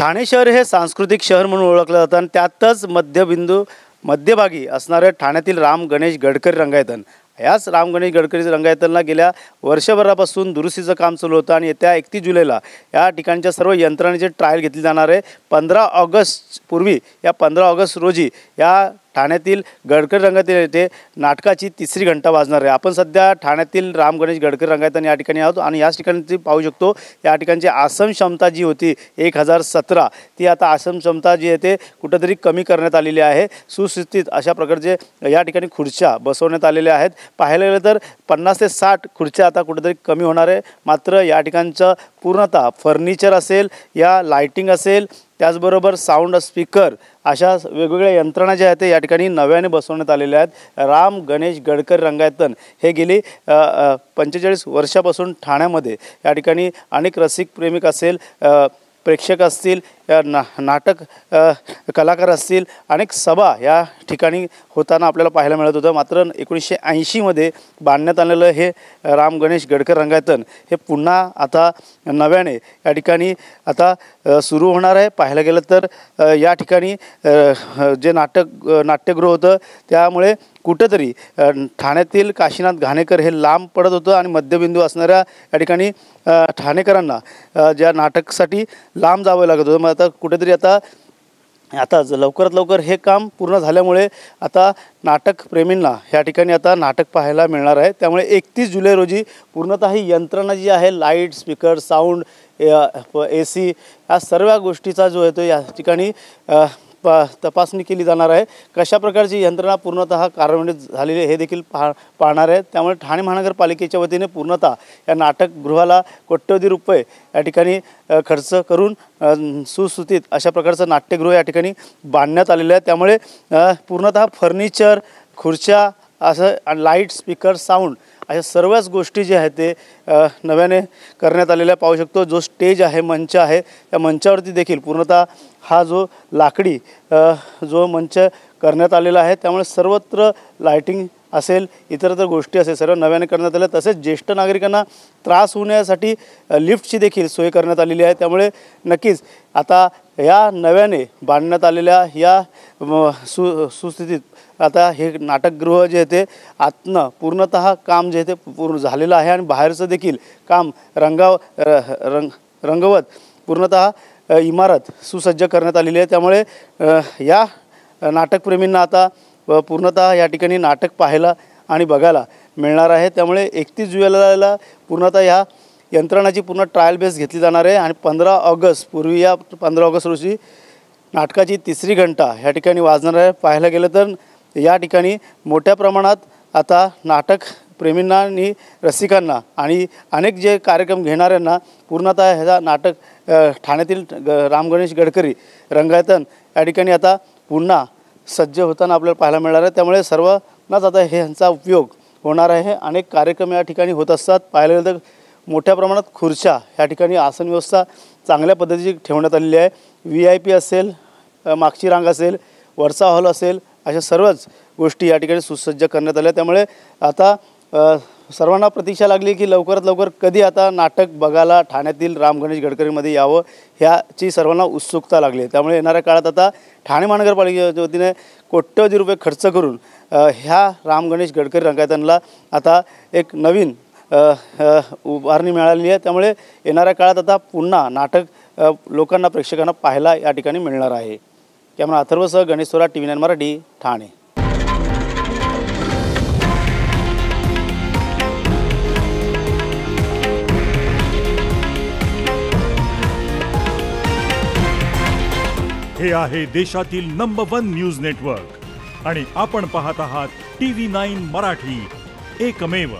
ठाणे शहर हे सांस्कृतिक शहर म्हणून ओळखलं जातं आणि त्यातच मध्यभागी असणारे ठाण्यातील राम गणेश गडकरी रंगायतन. याच राम गणेश गडकरी रंगायतनला गेल्या वर्षभरापासून दुरुस्तीचं काम सुरू होतं आणि येत्या 31 जुलैला या ठिकाणच्या सर्व यंत्रणेचे ट्रायल घेतली जाणार आहे. 15 ऑगस्ट पूर्वी या 15 ऑगस्ट रोजी या ठाण्यातील गडकरी रंगायतन येथे नाटकाची तिसरी घंटा वाजणार आहे. आपण सध्या ठाण्यातील राम गणेश गडकरी रंगायतन या ठिकाणी आहोत आणि याच ठिकाणी पाहू शकतो या ठिकाणची आसन क्षमता जी होती 1017 ती आता आसन क्षमता जी आहे ते कुठंतरी कमी करण्यात आलेली आहे. सुस्थितीत अशा प्रकारचे या ठिकाणी खुर्च्या बसवण्यात आलेल्या आहेत. पाहायला गेलं तर 50 ते 60 खुर्च्या आता कुठंतरी कमी होणार आहे. मात्र या ठिकाणचं पूर्णतः फर्निचर असेल या लाईटिंग असेल त्याचबरोबर साऊंड स्पीकर अशा वेगवेगळ्या यंत्रणा ज्या आहेत ते या ठिकाणी नव्याने बसवण्यात आलेल्या आहेत. राम गणेश गडकरी रंगायतन हे गेली 45 वर्षापासून ठाण्यामध्ये या ठिकाणी अनेक रसिक प्रेमिक असेल प्रेक्षक असतील नाटक कलाकार असतील अनेक सभा या ठिकाणी होताना आपल्याला पाहायला मिळत होतं. मात्र 1980मध्ये बांधण्यात आलेलं हे राम गणेश गडकरी रंगायतन हे पुन्हा आता नव्याने या ठिकाणी आता सुरू होणार आहे. पाहायला गेलं तर या ठिकाणी जे नाट्यगृह होतं त्यामुळे कुठंतरी ठाण्यातील काशीनाथ घाणेकर हे लांब पडत होतं आणि मध्यबिंदू असणाऱ्या या ठिकाणी ठाणेकरांना ज्या नाटकसाठी लांब जावं लागत होतं. मग आता कुठेतरी आता लवकरात लवकर हे काम पूर्ण झाल्यामुळे आता नाटक प्रेमींना या ठिकाणी आता नाटक पाहायला मिळणार आहे. त्यामुळे 31 जुलै रोजी पूर्णतः ही यंत्रणा जी आहे लाईट स्पीकर साऊंड AC या सर्व गोष्टीचा जो आहे तो या ठिकाणी तपासणी केली जाणार आहे. कशा प्रकारची यंत्रणा पूर्णतः कार्यान्वित झालेली हे देखील पाहणार आहे. त्यामुळे ठाणे महानगरपालिकेच्या वतीने पूर्णतः या नाटकगृहाला कोट्यवधी रुपये या ठिकाणी खर्च करून सुस्थितीत अशा प्रकारचं नाट्यगृह या ठिकाणी बांधण्यात आलेलं आहे. त्यामुळे पूर्णतः फर्निचर खुर्च्या असं लाईट स्पीकर साऊंड अशा सर्वच गोष्टी जे आहेत ते नव्याने करण्यात आलेल्या पाहू शकतो. जो स्टेज आहे मंच आहे त्या मंचावरती देखील पूर्णतः हा जो लाकडी जो मंच करण्यात आलेला आहे. त्यामुळे सर्वत्र लाईटिंग असेल इतरत्र गोष्टी असेल सर्व नव्याने करण्यात आल्या. तसेच ज्येष्ठ नागरिकांना त्रास होण्यासाठी लिफ्टची देखील सोय करण्यात आलेली आहे. त्यामुळे नक्कीच आता या नव्याने बांधण्यात आलेल्या या सुस्थितीत आता हे नाटकगृह जे आहे ते आतनं पूर्णतः काम जे आहे ते पूर्ण झालेलं आहे आणि बाहेरचं देखील काम रंगवत पूर्णतः इमारत सुसज्ज करण्यात आलेली आहे. त्यामुळे या नाटकप्रेमींना आता पूर्णतः या ठिकाणी नाटक पाहायला आणि बघायला मिळणार आहे. त्यामुळे 31 जुलैला पूर्णतः ह्या यंत्रणाची पूर्ण ट्रायल बेस घेतली जाणार आहे आणि 15 ऑगस्ट पूर्वी या 15 ऑगस्ट रोजी नाटकाची तिसरी घंटा या ठिकाणी वाजणार आहे. पाहायला गेलं तर या ठिकाणी मोठ्या प्रमाणात आता नाटक प्रेमींना आणि रसिकांना आणि अनेक जे कार्यक्रम घेणाऱ्यांना पूर्णतः ह्याचा नाटक ठाण्यातील राम गणेश गडकरी रंगायतन या ठिकाणी आता पुन्हा सज्ज होताना आपल्याला पाहायला मिळणार आहे. त्यामुळे सर्वांनाच आता ह्यांचा उपयोग होणार आहे. अनेक कार्यक्रम या ठिकाणी होत असतात. पाहायला गेलं तर मोठ्या प्रमाणात खुर्च्या या ठिकाणी आसन व्यवस्था चांगल्या पद्धतीची ठेवण्यात आलेली आहे. VIP असेल मागची रांग असेल वरचा हॉल असेल अशा सर्वच गोष्टी या ठिकाणी सुसज्ज करण्यात आल्या. त्यामुळे आता सर्वांना प्रतीक्षा लागली की लवकरात लवकर कधी आता नाटक बघायला ठाण्यातील राम गणेश गडकरीमध्ये यावं ह्याची सर्वांना उत्सुकता लागली आहे. त्यामुळे येणाऱ्या काळात आता ठाणे महानगरपालिकेच्या वतीने कोट्यवधी रुपये खर्च करून ह्या राम गणेश गडकरी रंगायतनला आता एक नवीन उभारणी मिळालेली आहे. त्यामुळे येणाऱ्या काळात आता पुन्हा नाटक लोकांना प्रेक्षकांना पाहायला या ठिकाणी मिळणार आहे. कॅमेरा अथर्वसह गणेश सोरा TV9 मराठी ठाणे. हे आहे देशातील नंबर 1 न्यूज नेटवर्क आणि आपण पाहत आहात TV9 मराठी, एकमेव.